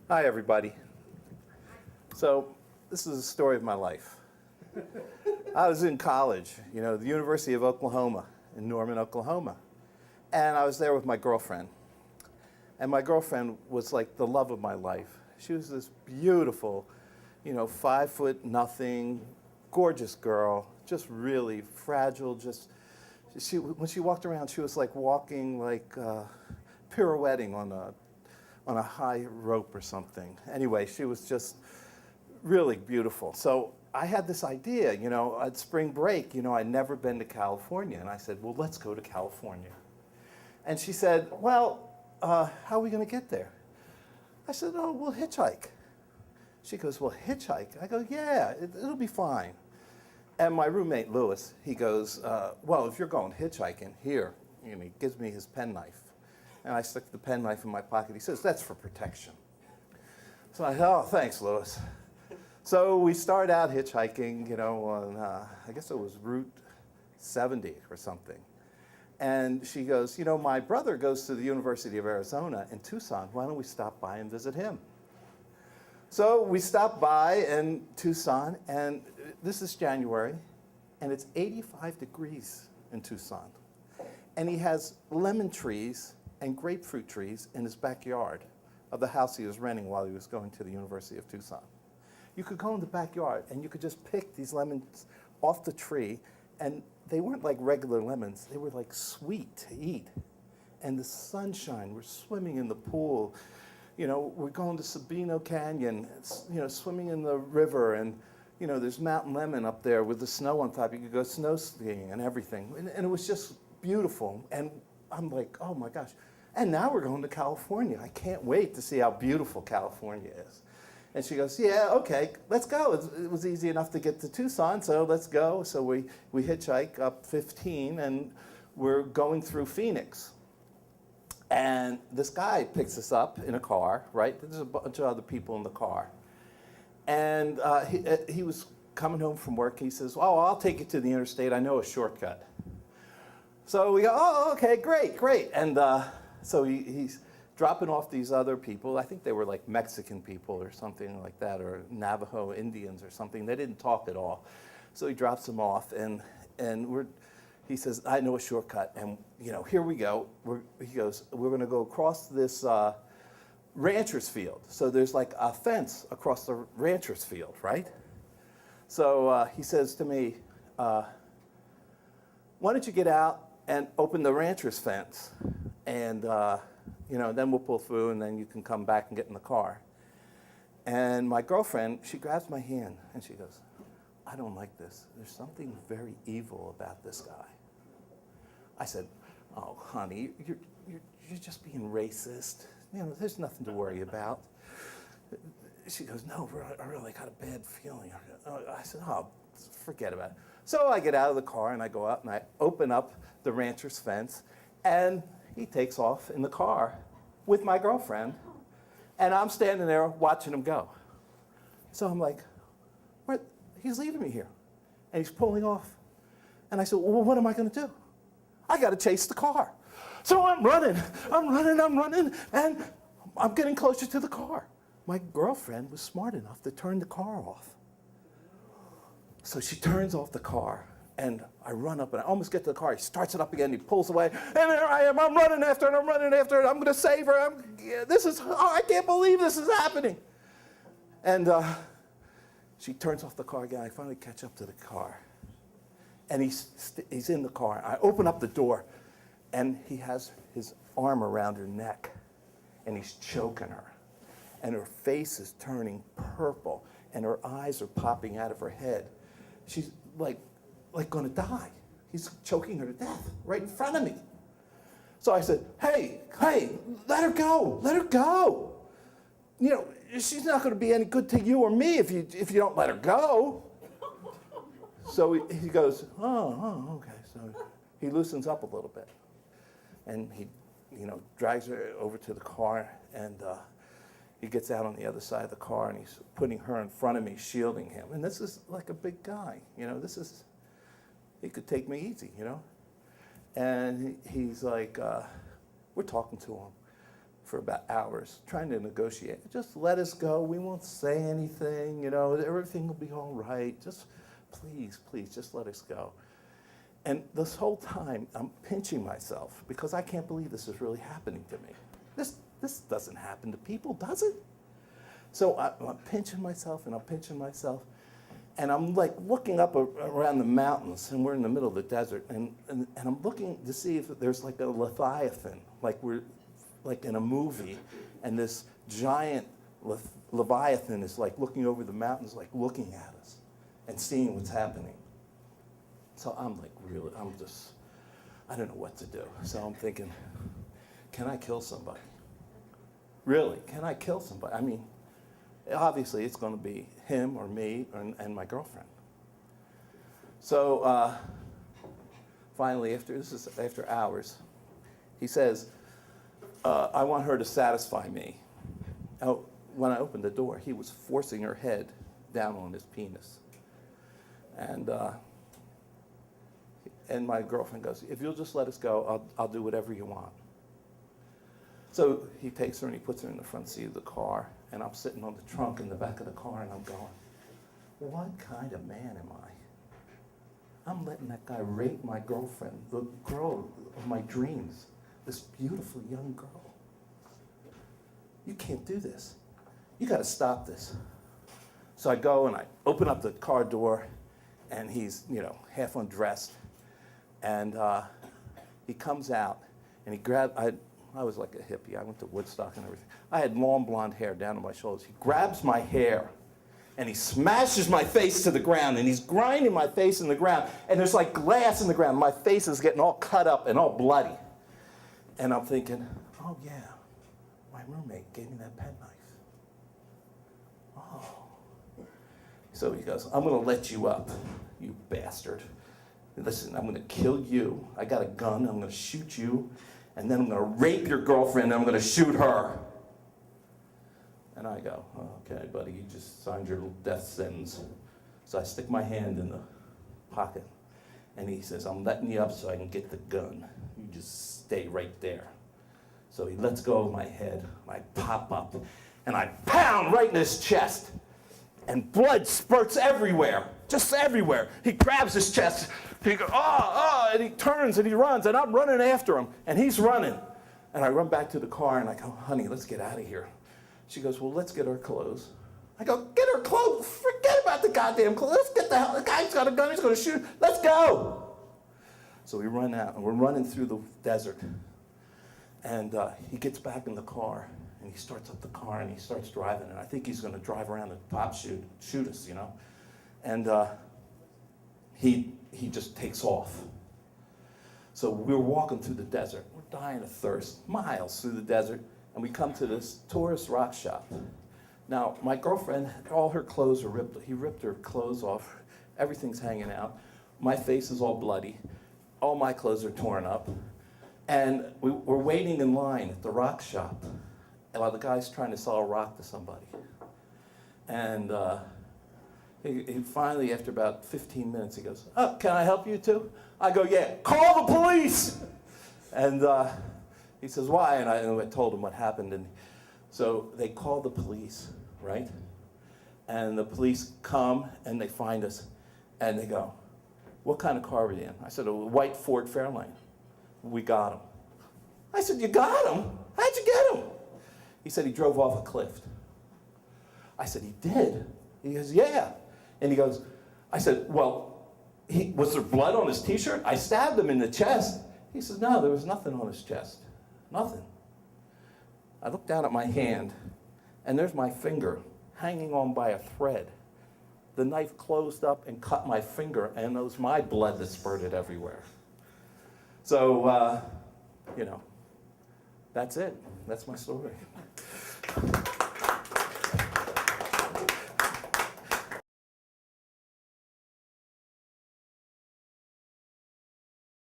Hi, everybody. So, this is the story of my life. I was in college, the University of Oklahoma in Norman, Oklahoma. And I was there with my girlfriend. And my girlfriend was like the love of my life. She was this beautiful, 5'0", gorgeous girl, just really fragile. When she walked around, she was like walking, pirouetting on a high rope or something. Anyway, she was just really beautiful. So I had this idea, at spring break, I'd never been to California. And I said, well, let's go to California. And she said, well, how are we going to get there? I said, oh, we'll hitchhike. She goes, well, hitchhike? I go, yeah, it'll be fine. And my roommate, Lewis, he goes, well, if you're going hitchhiking, here. He gives me his penknife. And I stick the penknife in my pocket. He says, that's for protection. So I said, oh, thanks, Lewis. So we start out hitchhiking, on, I guess it was Route 70 or something. And she goes, my brother goes to the University of Arizona in Tucson. Why don't we stop by and visit him? So we stopped by in Tucson, and this is January, and it's 85 degrees in Tucson. And he has lemon trees and grapefruit trees in his backyard of the house he was renting while he was going to the University of Tucson. You could go in the backyard, and you could just pick these lemons off the tree, and they weren't like regular lemons. They were like sweet to eat. And the sunshine, we're swimming in the pool. We're going to Sabino Canyon, swimming in the river. And, there's Mountain Lemon up there with the snow on top. You could go snow skiing and everything. And it was just beautiful. And I'm like, oh, my gosh. And now we're going to California. I can't wait to see how beautiful California is. And she goes, yeah, okay, let's go. It was easy enough to get to Tucson, so let's go. So we hitchhike up 15, and we're going through Phoenix. And this guy picks us up in a car, right? There's a bunch of other people in the car. And he was coming home from work. He says, oh, I'll take you to the interstate. I know a shortcut. So we go, oh, okay, great. And so he's dropping off these other people. I think they were like Mexican people or something like that, or Navajo Indians or something. They didn't talk at all. So he drops them off, and he says, I know a shortcut, and here we go. He goes, we're going to go across this rancher's field. So there's like a fence across the rancher's field, right? So he says to me, why don't you get out and open the rancher's fence, and then we'll pull through, and then you can come back and get in the car. And my girlfriend, she grabs my hand, and she goes, I don't like this. There's something very evil about this guy. I said, oh, honey, you're just being racist. There's nothing to worry about. She goes, no, I really got a bad feeling. I said, oh, forget about it. So I get out of the car, and I go out, and I open up the rancher's fence, and he takes off in the car with my girlfriend, and I'm standing there watching him go. So I'm like, what? He's leaving me here, and he's pulling off. And I said, well, what am I going to do? I got to chase the car. So I'm running, and I'm getting closer to the car. My girlfriend was smart enough to turn the car off. So she turns off the car, and I run up, and I almost get to the car. He starts it up again. He pulls away, and there I am. I'm running after it. I'm going to save her. I can't believe this is happening. And she turns off the car again. I finally catch up to the car, and he's in the car. I open up the door, and he has his arm around her neck, and he's choking her, and her face is turning purple, and her eyes are popping out of her head. She's like going to die. He's choking her to death right in front of me. So I said, hey, let her go. She's not going to be any good to you or me if you don't let her go. So he goes, oh, okay. So he loosens up a little bit, and he, drags her over to the car, and he gets out on the other side of the car, and he's putting her in front of me, shielding him. And this is like a big guy, he could take me easy, And he's like, we're talking to him. for about hours, trying to negotiate. Just let us go. We won't say anything. You know, everything will be all right. Just please, please, just let us go. And this whole time, I'm pinching myself because I can't believe this is really happening to me. This doesn't happen to people, does it? So I'm pinching myself, and I'm pinching myself. And I'm like looking up around the mountains, and we're in the middle of the desert, and I'm looking to see if there's like a leviathan, like we're like in a movie, and this giant leviathan is like looking over the mountains, like looking at us and seeing what's happening. So I'm like really, I don't know what to do. So I'm thinking, can I kill somebody? Really, can I kill somebody? I mean, obviously it's going to be him or me and my girlfriend. So finally, after hours, he says, I want her to satisfy me. Now, when I opened the door, he was forcing her head down on his penis. And my girlfriend goes, if you'll just let us go, I'll do whatever you want. So he takes her and he puts her in the front seat of the car, and I'm sitting on the trunk in the back of the car, and I'm going, what kind of man am I? I'm letting that guy rape my girlfriend, the girl of my dreams, this beautiful young girl. You can't do this. You got to stop this. So I go and I open up the car door, and he's, half undressed. And he comes out, and he I was like a hippie. I went to Woodstock and everything. I had long blonde hair down to my shoulders. He grabs my hair, and he smashes my face to the ground, and he's grinding my face in the ground, and there's like glass in the ground. My face is getting all cut up and all bloody. And I'm thinking, oh yeah, my roommate gave me that pen knife. Oh. So he goes, I'm gonna let you up, you bastard. Listen, I'm going to kill you. I got a gun. I'm going to shoot you. And then I'm going to rape your girlfriend, and I'm going to shoot her. And I go, okay, buddy, you just signed your death sentence. So I stick my hand in the pocket. And he says, I'm letting you up so I can get the gun. You just stay right there. So he lets go of my head. And I pop up. And I pound right in his chest. And blood spurts everywhere. Just everywhere. He grabs his chest. He goes, and he turns and he runs, and I'm running after him, and he's running. And I run back to the car, and I go, honey, let's get out of here. She goes, well, let's get our clothes. I go, get our clothes? Forget about the goddamn clothes. Let's get the hell. The guy's got a gun. He's going to shoot. Let's go. So we run out, and we're running through the desert. And he gets back in the car, and he starts up the car, and he starts driving. And I think he's going to drive around and pop shoot us, And he just takes off. So we're walking through the desert. We're dying of thirst, miles through the desert, and we come to this tourist rock shop. Now, my girlfriend, all her clothes are ripped. He ripped her clothes off. Everything's hanging out. My face is all bloody. All my clothes are torn up. And we're waiting in line at the rock shop while the guy's trying to sell a rock to somebody. And he finally, after about 15 minutes, he goes, oh, can I help you too? I go, yeah, call the police! And he says, why? And I told him what happened. And so they call the police, right? And the police come and they find us. And they go, what kind of car were you in? I said, a white Ford Fairlane. We got him. I said, you got him? How'd you get him? He said he drove off a cliff. I said, he did? He goes, yeah. And he goes, I said, well, was there blood on his t-shirt? I stabbed him in the chest. He says, no, there was nothing on his chest. Nothing. I looked down at my hand, and there's my finger hanging on by a thread. The knife closed up and cut my finger, and it was my blood that spurted everywhere. So, that's it. That's my story.